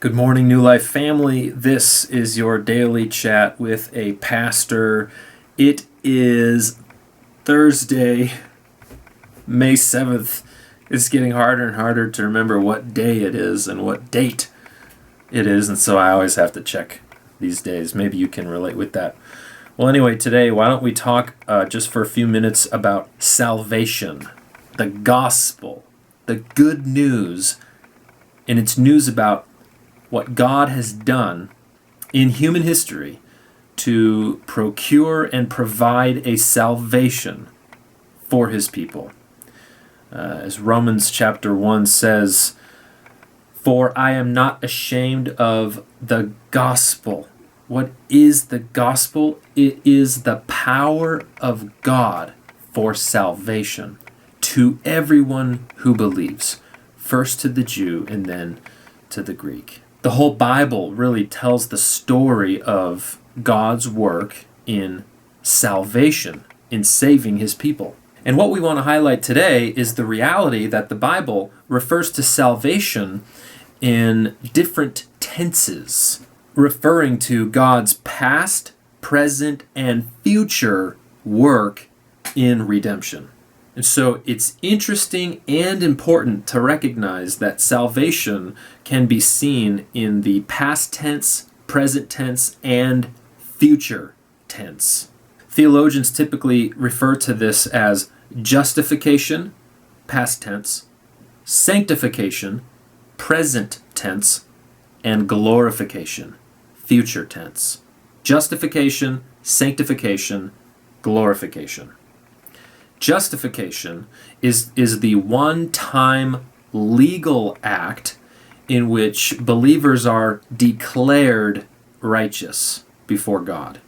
Good morning, New Life family. This is your daily chat with a pastor. It is Thursday, May 7th. It's getting harder and harder to remember what day it is and what date it is, and so I always have to check these days. Maybe you can relate with that. Well, anyway, today, why don't we talk just for a few minutes about salvation, the gospel, the good news, and it's news about what God has done in human history to procure and provide a salvation for his people. As Romans chapter 1 says, "For I am not ashamed of the gospel." What is the gospel? It is the power of God for salvation to everyone who believes, first to the Jew and then to the Greek. The whole Bible really tells the story of God's work in salvation, in saving his people. And what we want to highlight today is the reality that the Bible refers to salvation in different tenses, referring to God's past, present, and future work in redemption. And so it's interesting and important to recognize that salvation can be seen in the past tense, present tense, and future tense. Theologians typically refer to this as justification, past tense, sanctification, present tense, and glorification, future tense. Justification, sanctification, glorification. Justification is the one-time legal act in which believers are declared righteous before God.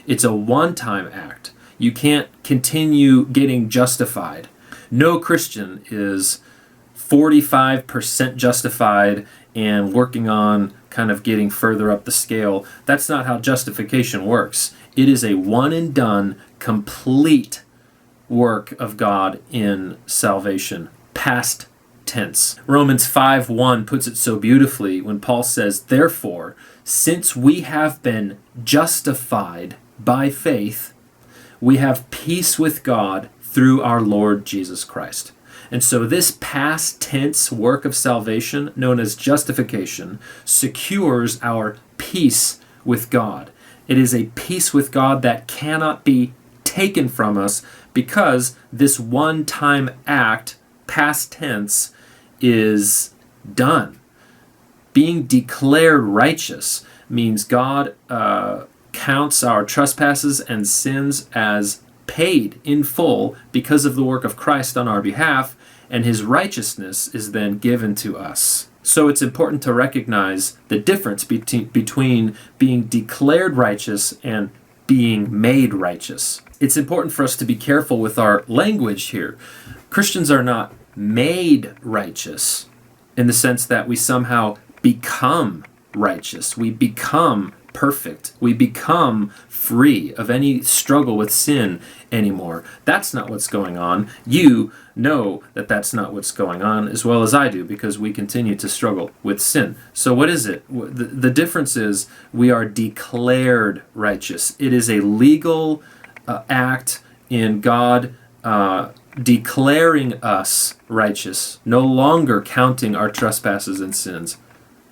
It's a one-time act. You can't continue getting justified. No Christian is 45% justified and working on kind of getting further up the scale. That's not how justification works. It is a one-and-done, complete work of God in salvation, past tense. Romans 5:1 puts it so beautifully when Paul says, "Therefore, since we have been justified by faith, we have peace with God through our Lord Jesus Christ." And so this past tense work of salvation, known as justification, secures our peace with God. It is a peace with God that cannot be taken from us because this one-time act, past tense, is done. Being declared righteous means God counts our trespasses and sins as paid in full because of the work of Christ on our behalf, and his righteousness is then given to us. So it's important to recognize the difference between being declared righteous and being made righteous. It's important for us to be careful with our language here. Christians are not made righteous in the sense that we somehow become righteous. We become perfect. We become free of any struggle with sin anymore. That's not what's going on. You know that that's not what's going on as well as I do because we continue to struggle with sin. So what is it? The difference is we are declared righteous. It is a legal act in God declaring us righteous, no longer counting our trespasses and sins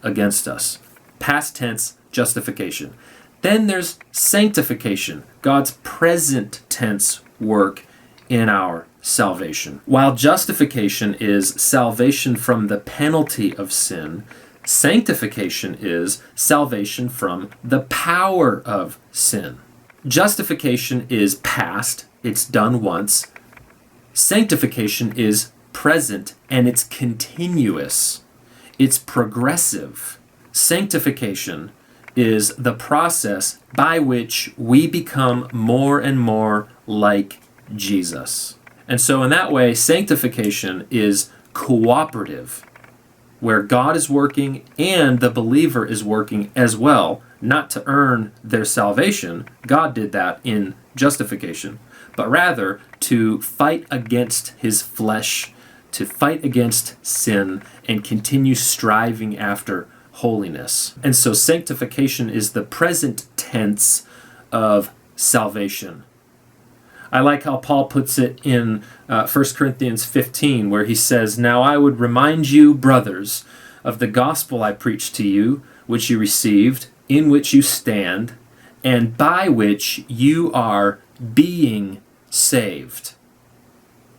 against us. Past tense, justification. Then there's sanctification, God's present tense work in our salvation. While justification is salvation from the penalty of sin, sanctification is salvation from the power of sin. Justification is past, it's done once. Sanctification is present and it's continuous. It's progressive. Sanctification is the process by which we become more and more like Jesus. And so in that way, sanctification is cooperative, where God is working and the believer is working as well, not to earn their salvation. God did that in justification, but rather to fight against his flesh, to fight against sin, and continue striving after holiness. And so sanctification is the present tense of salvation. I like how Paul puts it in 1 Corinthians 15, where he says, "Now I would remind you, brothers, of the gospel I preached to you, which you received, in which you stand, and by which you are being saved,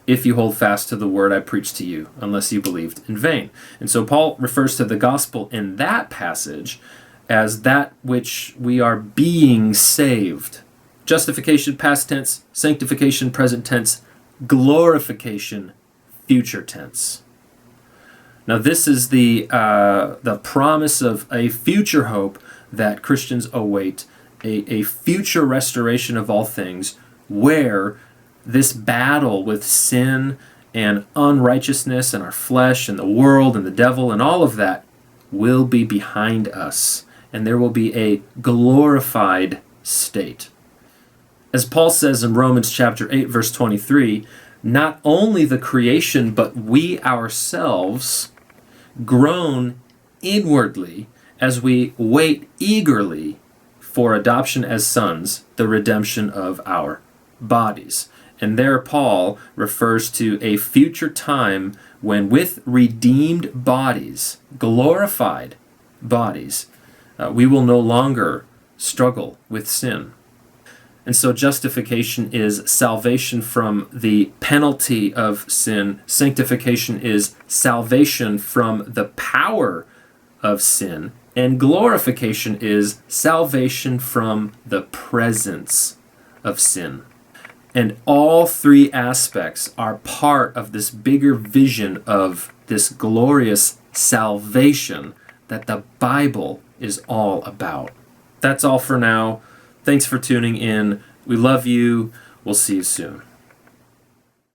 if you hold fast to the word I preached to you, unless you believed in vain." And so Paul refers to the gospel in that passage as that which we are being saved. Justification, past tense; sanctification, present tense; glorification, future tense. Now this is the promise of a future hope that Christians await, a future restoration of all things, where this battle with sin and unrighteousness and our flesh and the world and the devil and all of that will be behind us, and there will be a glorified state. As Paul says in Romans chapter 8, verse 23, not only the creation, but we ourselves groan inwardly as we wait eagerly for adoption as sons, the redemption of our bodies. And there Paul refers to a future time when with redeemed bodies, glorified bodies, we will no longer struggle with sin. And so justification is salvation from the penalty of sin. Sanctification is salvation from the power of sin. And glorification is salvation from the presence of sin. And all three aspects are part of this bigger vision of this glorious salvation that the Bible is all about. That's all for now. Thanks for tuning in. We love you. We'll see you soon.